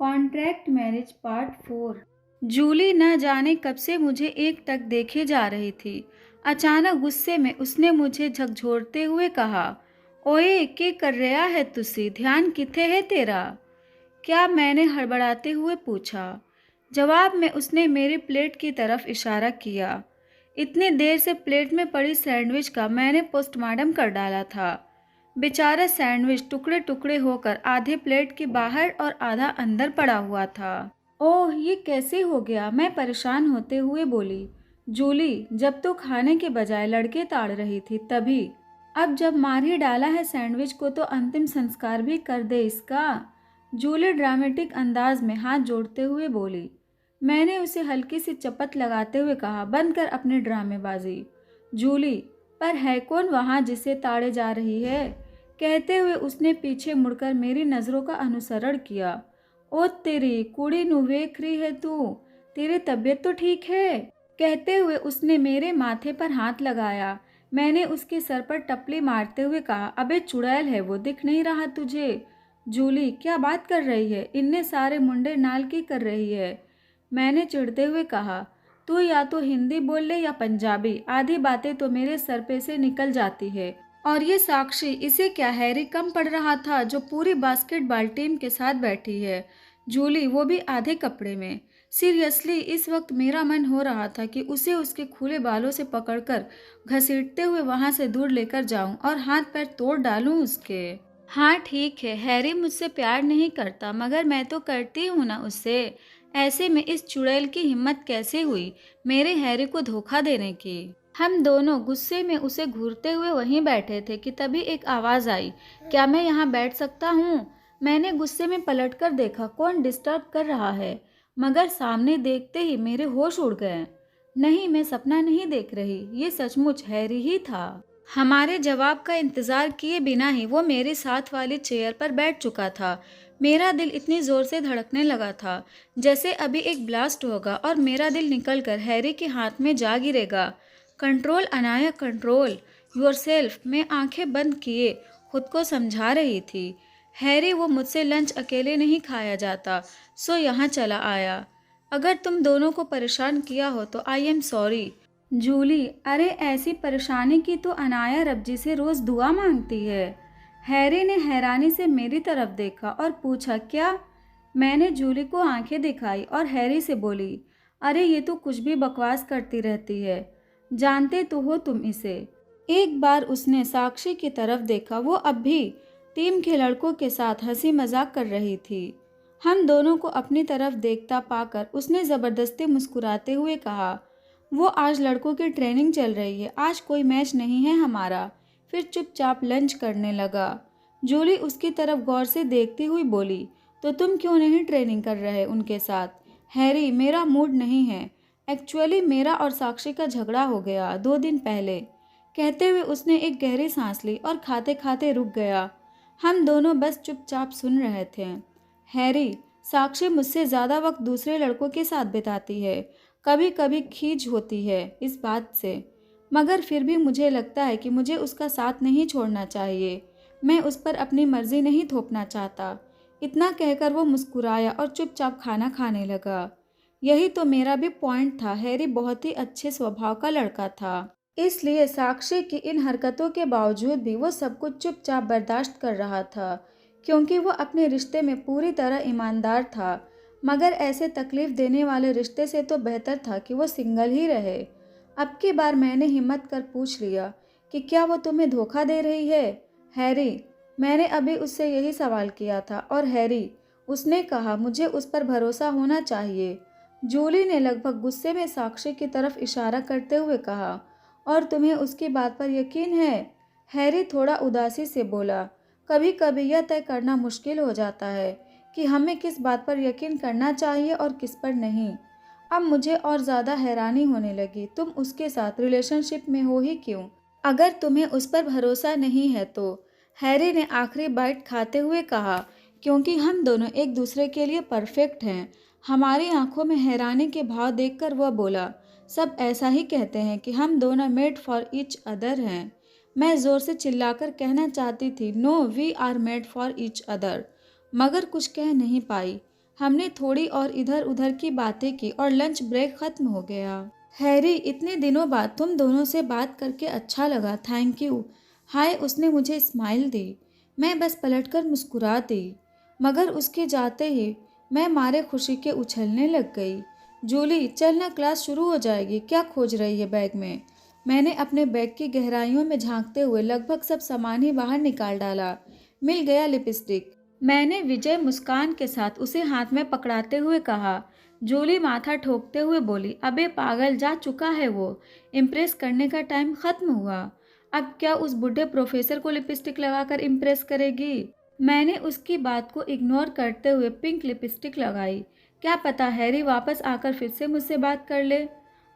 Contract marriage part 4। Jully न जाने कब से मुझे एक टक देखे जा रही थी। अचानक गुस्से में उसने मुझे झकझोरते हुए कहा, ओए के कर रहा है तुसी, ध्यान किथे है तेरा? क्या? मैंने हड़बड़ाते हुए पूछा। जवाब में उसने मेरी प्लेट की तरफ इशारा किया। इतनी देर से प्लेट में पड़ी सैंडविच का मैंने पोस्टमार्टम कर डाला था। बेचारा सैंडविच टुकड़े टुकड़े होकर आधे प्लेट के बाहर और आधा अंदर पड़ा हुआ था। ओह, ये कैसे हो गया? मैं परेशान होते हुए बोली। जूली, जब तो खाने के बजाय लड़के ताड़ रही थी तभी। अब जब मार ही डाला है सैंडविच को तो अंतिम संस्कार भी कर दे इसका। जूली ड्रामेटिक अंदाज में हाथ जोड़ते हुए बोली। मैंने उसे हल्की सी चपत लगाते हुए कहा, बंद कर अपनी ड्रामेबाजी। जूली, पर है कौन वहाँ जिसे ताड़े जा रही है? कहते हुए उसने पीछे मुड़कर मेरी नज़रों का अनुसरण किया। ओ तेरी कुड़ी नु वेख रही है तू, तेरी तबीयत तो ठीक है? कहते हुए उसने मेरे माथे पर हाथ लगाया। मैंने उसके सर पर टपली मारते हुए कहा, अबे चुड़ैल है वो, दिख नहीं रहा तुझे? जूली, क्या बात कर रही है? इतने सारे मुंडे नाल की कर रही है? मैंने चिढ़ते हुए कहा, तू या तो हिंदी बोल ले या पंजाबी, आधी बातें तो मेरे सर पे से निकल जाती है। और ये साक्षी, इसे क्या हैरी कम पड़ रहा था जो पूरी बास्केटबॉल टीम के साथ बैठी है? जूली, वो भी आधे कपड़े में। सीरियसली इस वक्त मेरा मन हो रहा था कि उसे उसके खुले बालों से पकड़कर घसीटते हुए वहां से दूर लेकर जाऊं और हाथ पैर तोड़ डालूं उसके। हाँ ठीक है, हैरी मुझसे प्यार नहीं करता, मगर मैं तो करती हूँ ना उससे। ऐसे में इस चुड़ैल की हिम्मत कैसे हुई मेरे हैरी को धोखा देने की? हम दोनों गुस्से में उसे घूरते हुए वहीं बैठे थे कि तभी एक आवाज़ आई, क्या मैं यहाँ बैठ सकता हूँ? मैंने गुस्से में पलटकर देखा कौन डिस्टर्ब कर रहा है, मगर सामने देखते ही मेरे होश उड़ गए। नहीं, मैं सपना नहीं देख रही, ये सचमुच हैरी ही था। हमारे जवाब का इंतजार किए बिना ही वो मेरे साथ वाली चेयर पर बैठ चुका था। मेरा दिल इतनी जोर से धड़कने लगा था जैसे अभी एक ब्लास्ट होगा और मेरा दिल निकलकर हैरी के हाथ में जा गिरेगा। Control Anaya, control yourself. मैं आंखें बंद किए खुद को समझा रही थी, हैरी वो मुझसे लंच अकेले नहीं खाया जाता, सो यहाँ चला आया। अगर तुम दोनों को परेशान किया हो तो आई एम सॉरी। जूली, अरे ऐसी परेशानी की तो अनाया रब्जी से रोज दुआ मांगती है। हैरी ने हैरानी से मेरी तरफ देखा और पूछा, क्या? मैंने जूली को आंखें दिखाई और हैरी से बोली, अरे ये तो कुछ भी बकवास करती रहती है, जानते तो हो तुम इसे। एक बार उसने साक्षी की तरफ देखा, वो अब भी टीम के लड़कों के साथ हंसी मजाक कर रही थी। हम दोनों को अपनी तरफ देखता पाकर उसने ज़बरदस्ती मुस्कुराते हुए कहा, वो आज लड़कों की ट्रेनिंग चल रही है, आज कोई मैच नहीं है हमारा। फिर चुपचाप लंच करने लगा। जूली उसकी तरफ गौर से देखती हुई बोली, तो तुम क्यों नहीं ट्रेनिंग कर रहे उनके साथ? हैरी, मेरा मूड नहीं है। एक्चुअली मेरा और साक्षी का झगड़ा हो गया 2 दिन पहले। कहते हुए उसने एक गहरी सांस ली और खाते खाते रुक गया। हम दोनों बस चुपचाप सुन रहे थे। हैरी, साक्षी मुझसे ज़्यादा वक्त दूसरे लड़कों के साथ बिताती है। कभी कभी खींच होती है इस बात से, मगर फिर भी मुझे लगता है कि मुझे उसका साथ नहीं छोड़ना चाहिए। मैं उस पर अपनी मर्जी नहीं थोपना चाहता। इतना कहकर वो मुस्कुराया और चुपचाप खाना खाने लगा। यही तो मेरा भी पॉइंट था, हैरी बहुत ही अच्छे स्वभाव का लड़का था, इसलिए साक्षी की इन हरकतों के बावजूद भी वो सब कुछ चुपचाप बर्दाश्त कर रहा था, क्योंकि वो अपने रिश्ते में पूरी तरह ईमानदार था। मगर ऐसे तकलीफ देने वाले रिश्ते से तो बेहतर था कि वो सिंगल ही रहे। अब की बार मैंने हिम्मत कर पूछ लिया कि क्या वो तुम्हें धोखा दे रही है, हैरी? मैंने अभी उससे यही सवाल किया था और हैरी, उसने कहा, मुझे उस पर भरोसा होना चाहिए। जूली ने लगभग गुस्से में साक्षी की तरफ इशारा करते हुए कहा, और तुम्हें उसकी बात पर यकीन है? हैरी थोड़ा उदासी से बोला, कभी कभी यह तय करना मुश्किल हो जाता है कि हमें किस बात पर यकीन करना चाहिए और किस पर नहीं। अब मुझे और ज़्यादा हैरानी होने लगी, तुम उसके साथ रिलेशनशिप में हो ही क्यों, अगर तुम्हें उस पर भरोसा नहीं है तो? हैरी ने आखिरी बाइट खाते हुए कहा, क्योंकि हम दोनों एक दूसरे के लिए परफेक्ट हैं। हमारी आंखों में हैरानी के भाव देखकर वह बोला, सब ऐसा ही कहते हैं कि हम दोनों मेड फॉर ईच अदर हैं। मैं ज़ोर से चिल्लाकर कहना चाहती थी, no we are made for each other, मगर कुछ कह नहीं पाई। हमने थोड़ी और इधर उधर की बातें की और लंच ब्रेक खत्म हो गया। हैरी, इतने दिनों बाद तुम दोनों से बात करके अच्छा लगा, थैंक यू। हाय, उसने मुझे स्माइल दी। मैं बस पलटकर मुस्कुरा दी, मगर उसके जाते ही मैं मारे खुशी के उछलने लग गई। जूली, चल ना, क्लास शुरू हो जाएगी, क्या खोज रही है बैग में? मैंने अपने बैग की गहराइयों में झांकते हुए लगभग सब सामान ही बाहर निकाल डाला। मिल गया लिपस्टिक, मैंने विजय मुस्कान के साथ उसे हाथ में पकड़ाते हुए कहा। जूली माथा ठोकते हुए बोली, अबे पागल, जा चुका है वो। इम्प्रेस करने का टाइम खत्म हुआ। अब क्या उस बूढ़े प्रोफेसर को लिपस्टिक लगाकर इम्प्रेस करेगी? मैंने उसकी बात को इग्नोर करते हुए पिंक लिपस्टिक लगाई। क्या पता हैरी वापस आकर फिर से मुझसे बात कर ले।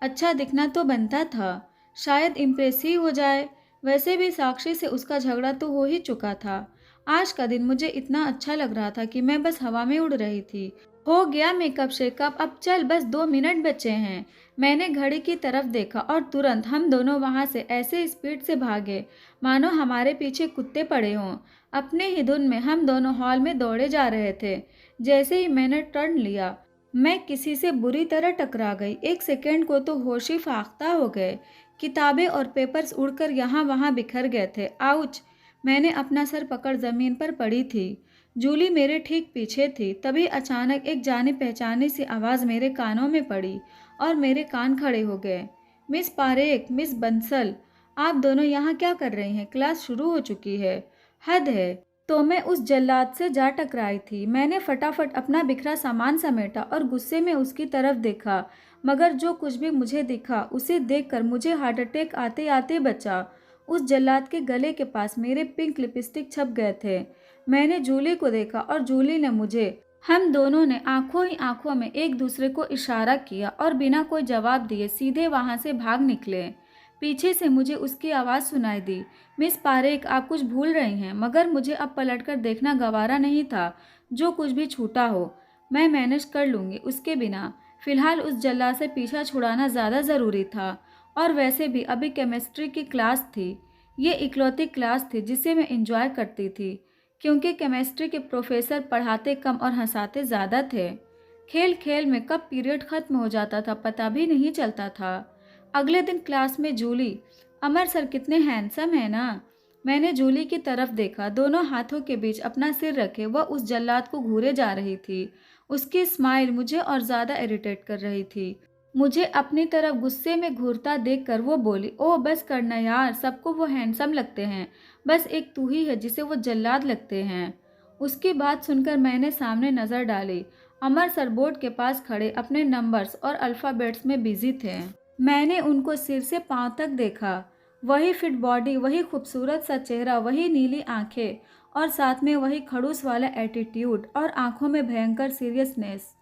अच्छा दिखना तो बनता था, शायद इम्प्रेस ही हो जाए। वैसे भी साक्षी से उसका झगड़ा तो हो ही चुका था। आज का दिन मुझे इतना अच्छा लग रहा था कि मैं बस हवा में उड़ रही थी। हो गया मेकअप शेकअप, अब चल, बस 2 मिनट बचे हैं। मैंने घड़ी की तरफ देखा और तुरंत हम दोनों वहां से ऐसे स्पीड से भागे मानो हमारे पीछे कुत्ते पड़े हों। अपने ही धुन में हम दोनों हॉल में दौड़े जा रहे थे। जैसे ही मैंने टर्न लिया, मैं किसी से बुरी तरह टकरा गई। 1 सेकेंड को तो होश ही फाख्ता हो गए। किताबें और पेपर्स उड़कर यहाँ वहाँ बिखर गए थे। आउच! मैंने अपना सर पकड़ जमीन पर पड़ी थी। जूली मेरे ठीक पीछे थी। तभी अचानक एक जानी पहचानी सी आवाज़ मेरे कानों में पड़ी और मेरे कान खड़े हो गए। मिस पारेख, मिस बंसल, आप दोनों यहाँ क्या कर रही हैं? क्लास शुरू हो चुकी है। हद है। तो मैं उस जल्लाद से जा टकराई थी। मैंने फटाफट अपना बिखरा सामान समेटा और गुस्से में उसकी तरफ देखा, मगर जो कुछ भी मुझे दिखा उसे देखकर मुझे हार्ट अटैक आते आते बचा। उस जल्लाद के गले के पास मेरे पिंक लिपस्टिक छप गए थे। मैंने जूली को देखा और जूली ने मुझे। हम दोनों ने आंखों ही आंखों में एक दूसरे को इशारा किया और बिना कोई जवाब दिए सीधे वहां से भाग निकले। पीछे से मुझे उसकी आवाज़ सुनाई दी, मिस पारेख, आप कुछ भूल रही हैं। मगर मुझे अब पलटकर देखना गवारा नहीं था। जो कुछ भी छूटा हो मैं मैनेज कर लूँगी उसके बिना। फिलहाल उस जल्लाद से पीछा छुड़ाना ज़्यादा ज़रूरी था। और वैसे भी अभी केमिस्ट्री की क्लास थी। ये इकलौती क्लास थी जिसे मैं एंजॉय करती थी, क्योंकि केमिस्ट्री के प्रोफेसर पढ़ाते कम और हंसाते ज़्यादा थे। खेल खेल में कब पीरियड खत्म हो जाता था पता भी नहीं चलता था। अगले दिन क्लास में जूली, अमर सर कितने हैंडसम है ना। मैंने जूली की तरफ देखा। दोनों हाथों के बीच अपना सिर रखे वह उस जल्लाद को घूरे जा रही थी। उसकी स्माइल मुझे और ज़्यादा इरिटेट कर रही थी। मुझे अपनी तरफ गुस्से में घूरता देखकर वो बोली, ओह बस करना यार, सबको वो हैंडसम लगते हैं, बस एक तू ही है जिसे वो जल्लाद लगते हैं। उसकी बात सुनकर मैंने सामने नज़र डाली। अमर सर बोर्ड के पास खड़े अपने नंबर्स और अल्फ़ाबेट्स में बिजी थे। मैंने उनको सिर से पांव तक देखा। वही फिट बॉडी, वही खूबसूरत सा चेहरा, वही नीली आंखें और साथ में वही खड़ूस वाला एटीट्यूड और आंखों में भयंकर सीरियसनेस।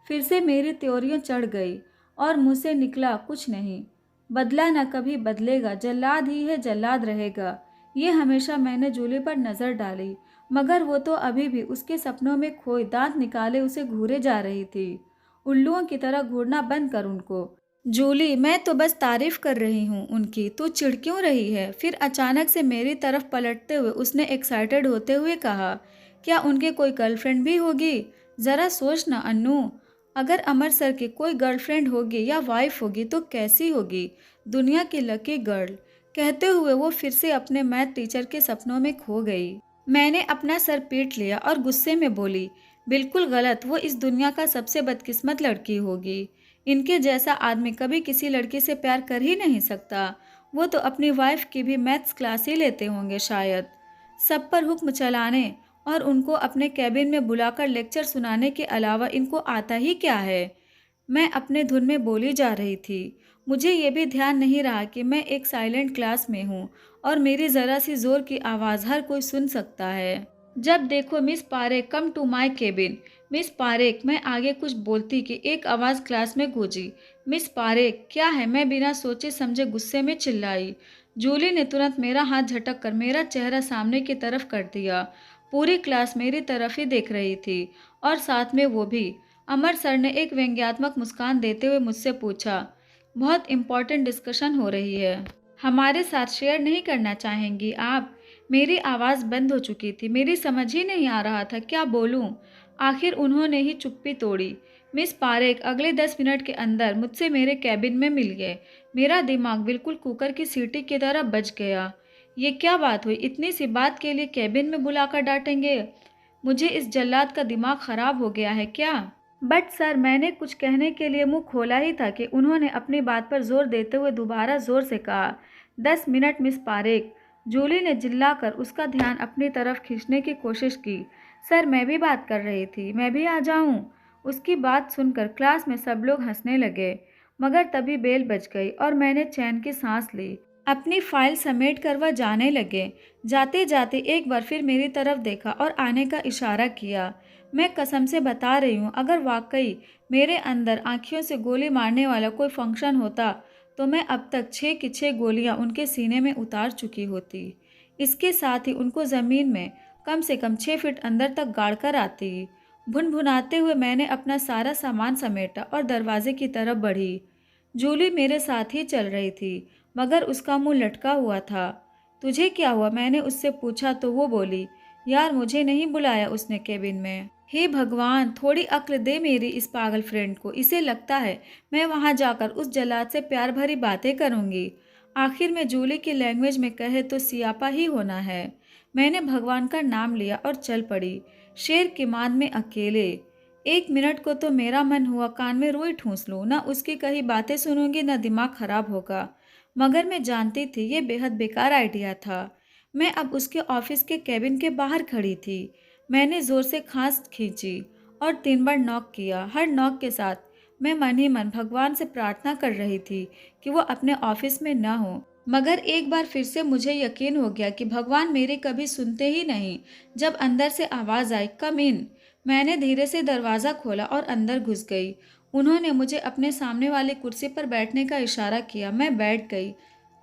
फिर से मेरी त्योरियां चढ़ गई और मुँह से निकला, कुछ नहीं बदला, न कभी बदलेगा, जल्लाद ही है, जल्लाद रहेगा। ये हमेशा मैंने जूली पर नज़र डाली, मगर वो तो अभी भी उसके सपनों में खोई दांत निकाले उसे घूरे जा रही थी। उल्लुओं की तरह घूरना बंद कर उनको। जूली, मैं तो बस तारीफ कर रही हूँ उनकी, तू चिढ़ क्यों रही है? फिर अचानक से मेरी तरफ पलटते हुए उसने एक्साइटेड होते हुए कहा, क्या उनके कोई गर्लफ्रेंड भी होगी? ज़रा सोच ना अन्नू, अगर अमर सर की कोई गर्लफ्रेंड होगी या वाइफ होगी तो कैसी होगी? दुनिया की लकी गर्ल। कहते हुए वो फिर से अपने मैथ टीचर के सपनों में खो गई। मैंने अपना सर पीट लिया और गुस्से में बोली, बिल्कुल गलत, वो इस दुनिया का सबसे बदकिस्मत लड़की होगी। इनके जैसा आदमी कभी किसी लड़की से प्यार कर ही नहीं सकता। वो तो अपनी वाइफ की भी मैथ्स क्लास ही लेते होंगे शायद। सब पर हुक्म चलाने और उनको अपने कैबिन में बुलाकर लेक्चर सुनाने के अलावा इनको आता ही क्या है? मैं अपने धुन में बोली जा रही थी। मुझे ये भी ध्यान नहीं रहा कि मैं एक साइलेंट क्लास में हूँ और मेरी ज़रा सी ज़ोर की आवाज़ हर कोई सुन सकता है। जब देखो miss Parekh, come to my cabin. Miss Parekh, मैं आगे कुछ बोलती कि एक आवाज़ क्लास में गूंजी, मिस पारेख, क्या है? मैं बिना सोचे समझे गुस्से में चिल्लाई। जूली ने तुरंत मेरा हाथ झटक कर मेरा चेहरा सामने की तरफ कर दिया। पूरी क्लास मेरी तरफ ही देख रही थी और साथ में वो भी। अमर सर ने एक व्यंग्यात्मक मुस्कान देते हुए मुझसे पूछा, बहुत इम्पोर्टेंट डिस्कशन हो रही है, हमारे साथ शेयर नहीं करना चाहेंगी आप? मेरी आवाज़ बंद हो चुकी थी। मेरी समझ ही नहीं आ रहा था क्या बोलूं। आखिर उन्होंने ही चुप्पी तोड़ी। मिस पारेख अगले 10 मिनट के अंदर मुझसे मेरे कैबिन में मिल गए। मेरा दिमाग बिल्कुल कुकर की सीटी की तरह बज गया। ये क्या बात हुई? इतनी सी बात के लिए कैबिन में बुलाकर डांटेंगे? मुझे इस जल्लाद का दिमाग खराब हो गया है क्या? बट सर, मैंने कुछ कहने के लिए मुंह खोला ही था कि उन्होंने अपनी बात पर जोर देते हुए दोबारा जोर से कहा, 10 मिनट मिस पारेख। जूली ने चिल्लाकर उसका ध्यान अपनी तरफ खींचने की कोशिश की। सर, मैं भी बात कर रही थी, मैं भी आ जाऊं? उसकी बात सुनकर क्लास में सब लोग हंसने लगे। मगर तभी बेल बज गई और मैंने चैन की सांस ली। अपनी फाइल समेट कर वह जाने लगे। जाते जाते एक बार फिर मेरी तरफ देखा और आने का इशारा किया। मैं कसम से बता रही हूँ, अगर वाकई मेरे अंदर आँखियों से गोली मारने वाला कोई फंक्शन होता तो मैं अब तक 6 की 6 गोलियाँ उनके सीने में उतार चुकी होती। इसके साथ ही उनको ज़मीन में कम से कम 6 फीट अंदर तक गाड़ कर आती। भुनभुनाते हुए मैंने अपना सारा सामान समेटा और दरवाजे की तरफ बढ़ी। जूली मेरे साथ ही चल रही थी, मगर उसका मुंह लटका हुआ था। तुझे क्या हुआ? मैंने उससे पूछा तो वो बोली, यार मुझे नहीं बुलाया उसने केबिन में। हे भगवान, थोड़ी अक्ल दे मेरी इस पागल फ्रेंड को। इसे लगता है मैं वहां जाकर उस जल्लाद से प्यार भरी बातें करूंगी। आखिर में जूली की लैंग्वेज में कहे तो सियापा ही होना है। मैंने भगवान का नाम लिया और चल पड़ी। शेर की मांद में अकेले। 1 मिनट को तो मेरा मन हुआ कान में रुई ठूंस लूं, न उसकी कही बातें सुनूंगी न दिमाग खराब होगा। मगर मैं जानती थी ये बेहद बेकार आइडिया था। मैं अब उसके ऑफिस के कैबिन के बाहर खड़ी थी। मैंने जोर से सांस खींची और 3 बार नॉक किया। हर नॉक के साथ मैं मन ही मन भगवान से प्रार्थना कर रही थी कि वो अपने ऑफिस में न हो। मगर एक बार फिर से मुझे यकीन हो गया कि भगवान मेरी कभी सुनते ही नहीं। जब अंदर से आवाज आई, कम इन। मैंने धीरे से दरवाज़ा खोला और अंदर घुस गई। उन्होंने मुझे अपने सामने वाली कुर्सी पर बैठने का इशारा किया। मैं बैठ गई।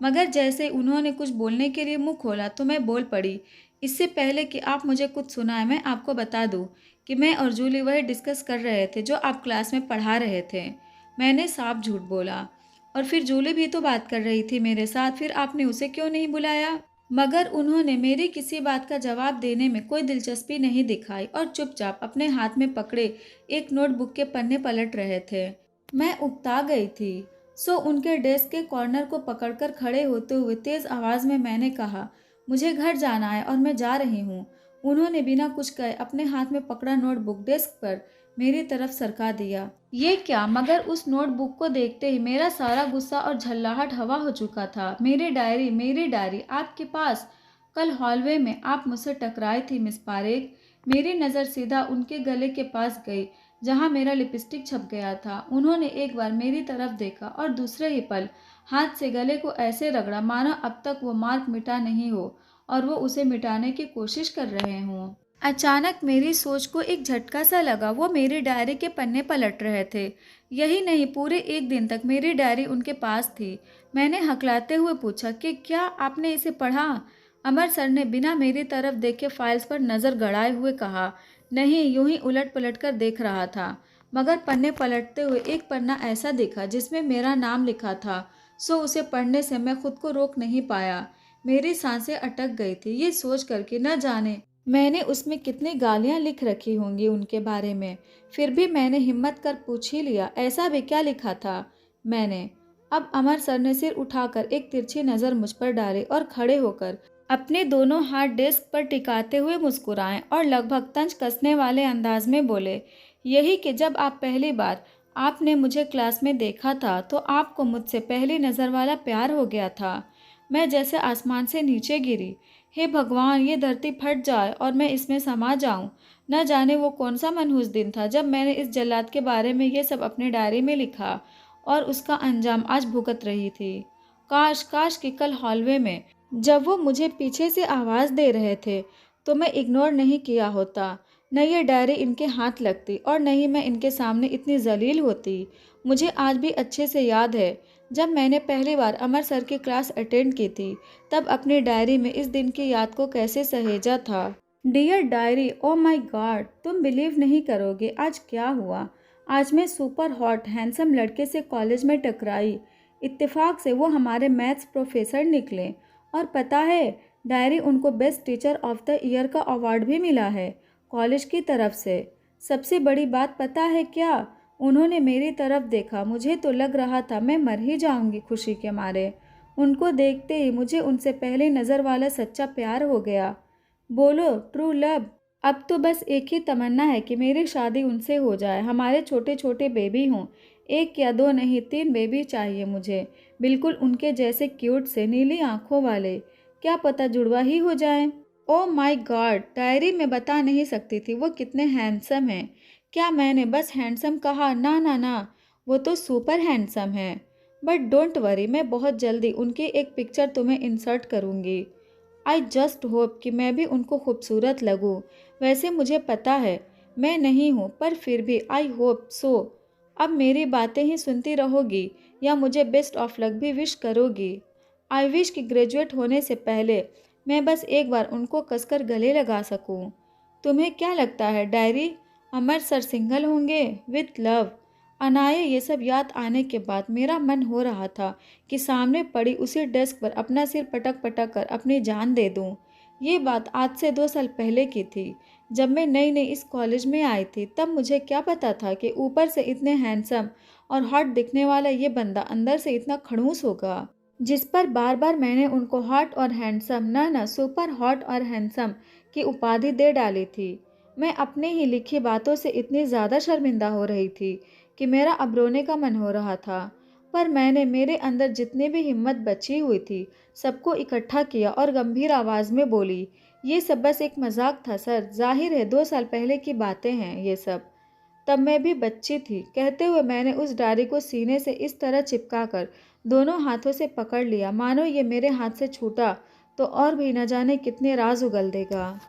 मगर जैसे उन्होंने कुछ बोलने के लिए मुंह खोला तो मैं बोल पड़ी। इससे पहले कि आप मुझे कुछ सुनाएं, मैं आपको बता दूं कि मैं और जूली वही डिस्कस कर रहे थे जो आप क्लास में पढ़ा रहे थे। मैंने साफ झूठ बोला। और फिर जूली भी तो बात कर रही थी मेरे साथ, फिर आपने उसे क्यों नहीं बुलाया? मगर उन्होंने मेरी किसी बात का जवाब देने में कोई दिलचस्पी नहीं दिखाई और चुपचाप अपने हाथ में पकड़े एक नोटबुक के पन्ने पलट रहे थे। मैं उकता गई थी। सो उनके डेस्क के कॉर्नर को पकड़कर खड़े होते हुए तेज आवाज में मैंने कहा, मुझे घर जाना है और मैं जा रही हूँ। उन्होंने बिना कुछ कहे अपने हाथ में पकड़ा नोटबुक डेस्क पर मेरी तरफ सरका दिया। ये क्या? मगर उस नोटबुक को देखते ही मेरा सारा गुस्सा और झल्लाहट हवा हो चुका था। मेरी डायरी आपके पास। कल हॉलवे में आप मुझसे टकराई थी मिस पारेख। मेरी नज़र सीधा उनके गले के पास गई जहां मेरा लिपस्टिक छप गया था। उन्होंने एक बार मेरी तरफ देखा और दूसरे ही पल हाथ से गले को ऐसे रगड़ा मानो अब तक वो मार्क मिटा नहीं हो और वो उसे मिटाने की कोशिश कर रहे हों। अचानक मेरी सोच को एक झटका सा लगा। वो मेरी डायरी के पन्ने पलट रहे थे। यही नहीं, पूरे एक दिन तक मेरी डायरी उनके पास थी। मैंने हकलाते हुए पूछा कि क्या आपने इसे पढ़ा? अमर सर ने बिना मेरी तरफ देखे फाइल्स पर नज़र गड़ाए हुए कहा, नहीं, यूं ही उलट पलट कर देख रहा था। मगर पन्ने पलटते हुए एक पन्ना ऐसा दिखा जिसमें मेरा नाम लिखा था। सो उसे पढ़ने से मैं खुद को रोक नहीं पाया। मेरी सांसें अटक गई थी ये सोच कर कि न जाने मैंने उसमें कितनी गालियां लिख रखी होंगी उनके बारे में। फिर भी मैंने हिम्मत कर पूछ ही लिया, ऐसा भी क्या लिखा था? मैंने। अब अमर सर ने सिर उठाकर एक तिरछी नज़र मुझ पर डाली और खड़े होकर अपने दोनों हाथ डेस्क पर टिकाते हुए मुस्कुराए और लगभग तंज कसने वाले अंदाज में बोले, यही कि जब आप पहली बार आपने मुझे क्लास में देखा था तो आपको मुझसे पहली नज़र वाला प्यार हो गया था। मैं जैसे आसमान से नीचे गिरी। हे भगवान, ये धरती फट जाए और मैं इसमें समा जाऊं। न जाने वो कौन सा मनहूस दिन था जब मैंने इस जल्लाद के बारे में ये सब अपने डायरी में लिखा और उसका अंजाम आज भुगत रही थी। काश काश कि कल हॉलवे में जब वो मुझे पीछे से आवाज़ दे रहे थे तो मैं इग्नोर नहीं किया होता। न ये डायरी इनके हाथ लगती और न ही मैं इनके सामने इतनी जलील होती। मुझे आज भी अच्छे से याद है जब मैंने पहली बार अमर सर की क्लास अटेंड की थी, तब अपनी डायरी में इस दिन की याद को कैसे सहेजा था। Dear diary, oh my god, तुम बिलीव नहीं करोगे आज क्या हुआ। आज मैं सुपर हॉट हैंडसम लड़के से कॉलेज में टकराई। इत्तेफाक से वो हमारे मैथ्स प्रोफेसर निकले और पता है, डायरी उनको best teacher of the year का अवार्ड भी मिला है कॉलेज की तरफ से। सबसे बड़ी बात पता है क्या? उन्होंने मेरी तरफ देखा, मुझे तो लग रहा था मैं मर ही जाऊंगी खुशी के मारे। उनको देखते ही मुझे उनसे पहली नज़र वाला सच्चा प्यार हो गया। बोलो ट्रू लव। अब तो बस एक ही तमन्ना है कि मेरी शादी उनसे हो जाए, हमारे छोटे छोटे बेबी हों। एक या दो नहीं, 3 बेबी चाहिए मुझे, बिल्कुल उनके जैसे क्यूट से नीली आंखों वाले। क्या पता जुड़वा ही हो जाए। ओह माय गॉड, डायरी में बता नहीं सकती थी वो कितने हैंडसम हैं। क्या मैंने बस हैंडसम कहा? ना ना ना, वो तो सुपर हैंडसम है। बट डोंट वरी, मैं बहुत जल्दी उनकी एक पिक्चर तुम्हें इंसर्ट करूँगी। आई जस्ट होप कि मैं भी उनको खूबसूरत लगूँ। वैसे मुझे पता है मैं नहीं हूँ, पर फिर भी आई होप सो। अब मेरी बातें ही सुनती रहोगी या मुझे बेस्ट ऑफ लक भी विश करोगी? आई विश कि ग्रेजुएट होने से पहले मैं बस एक बार उनको कसकर गले लगा सकूं। तुम्हें क्या लगता है डायरी, अमर सर सिंगल होंगे? With love, Anaya. ये सब याद आने के बाद मेरा मन हो रहा था कि सामने पड़ी उसी डेस्क पर अपना सिर पटक पटक कर अपनी जान दे दूं। ये बात आज से 2 साल पहले की थी, जब मैं नई नई इस कॉलेज में आई थी। तब मुझे क्या पता था कि ऊपर से इतने हैंडसम और हॉट दिखने वाला ये बंदा अंदर से इतना खड़ूस होगा। जिस पर बार बार मैंने उनको हॉट और हैंडसम, ना सुपर हॉट और हैंडसम की उपाधि दे डाली थी। मैं अपने ही लिखी बातों से इतनी ज़्यादा शर्मिंदा हो रही थी कि मेरा अब रोने का मन हो रहा था। पर मैंने मेरे अंदर जितनी भी हिम्मत बची हुई थी सबको इकट्ठा किया और गंभीर आवाज़ में बोली, ये सब बस एक मजाक था सर, जाहिर है 2 साल पहले की बातें हैं ये सब। तब मैं भी बच्ची थी। कहते हुए मैंने उस डायरी को सीने से इस तरह चिपका कर दोनों हाथों से पकड़ लिया, मानो ये मेरे हाथ से छूटा तो और भी न जाने कितने राज उगल देगा।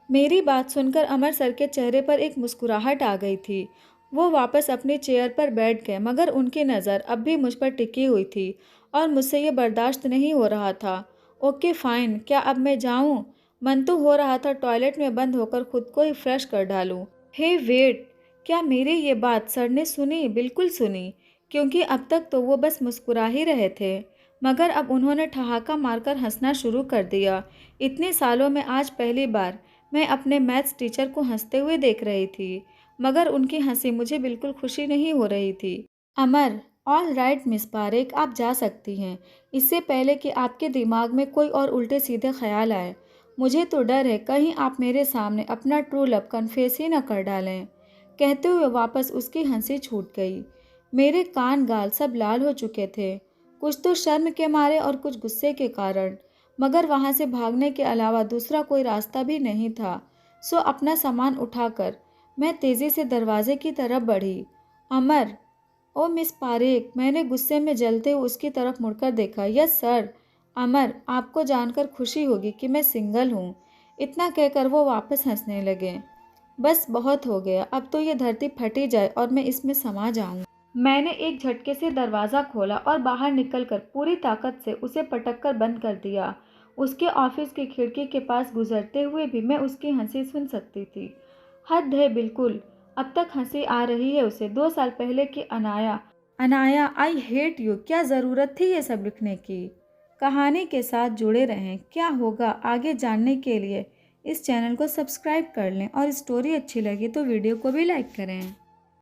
मेरी बात सुनकर अमर सर के चेहरे पर एक मुस्कुराहट आ गई थी। वो वापस अपनी चेयर पर बैठ गए, मगर उनकी नज़र अब भी मुझ पर टिकी हुई थी और मुझसे ये बर्दाश्त नहीं हो रहा था। ओके फाइन, क्या अब मैं जाऊं? मन तो हो रहा था टॉयलेट में बंद होकर खुद को ही फ्रेश कर डालूं। हे वेट, क्या मेरी ये बात सर ने सुनी? बिल्कुल सुनी, क्योंकि अब तक तो वो बस मुस्कुरा ही रहे थे, मगर अब उन्होंने ठहाका मारकर हंसना शुरू कर दिया। इतने सालों में आज पहली बार मैं अपने मैथ्स टीचर को हंसते हुए देख रही थी, मगर उनकी हंसी मुझे बिल्कुल खुशी नहीं हो रही थी। अमर, ऑल राइट मिस पारेख, आप जा सकती हैं, इससे पहले कि आपके दिमाग में कोई और उल्टे सीधे ख्याल आए। मुझे तो डर है कहीं आप मेरे सामने अपना ट्रू लव कन्फेस ही न कर डालें। कहते हुए वापस उसकी हंसी छूट गई। मेरे कान गाल सब लाल हो चुके थे, कुछ तो शर्म के मारे और कुछ गुस्से के कारण, मगर वहाँ से भागने के अलावा दूसरा कोई रास्ता भी नहीं था। सो अपना सामान उठाकर मैं तेज़ी से दरवाजे की तरफ बढ़ी। अमर, ओ मिस पारेख, मैंने गुस्से में जलते हुए उसकी तरफ मुड़कर देखा। Yes sir. अमर, आपको जानकर खुशी होगी कि मैं सिंगल हूँ। इतना कहकर वो वापस हंसने लगे। बस बहुत हो गया, अब तो ये धरती फटी जाए और मैं इसमें समा जाऊं। मैंने एक झटके से दरवाज़ा खोला और बाहर निकलकर पूरी ताकत से उसे पटककर बंद कर दिया। उसके ऑफिस की खिड़की के पास गुजरते हुए भी मैं उसकी हंसी सुन सकती थी। हद है बिल्कुल, अब तक हंसी आ रही है उसे। 2 साल पहले की Anaya. Anaya, I hate you. क्या ज़रूरत थी ये सब लिखने की? कहानी के साथ जुड़े रहें, क्या होगा आगे जानने के लिए इस चैनल को सब्सक्राइब कर लें और स्टोरी अच्छी लगी तो वीडियो को भी लाइक करें।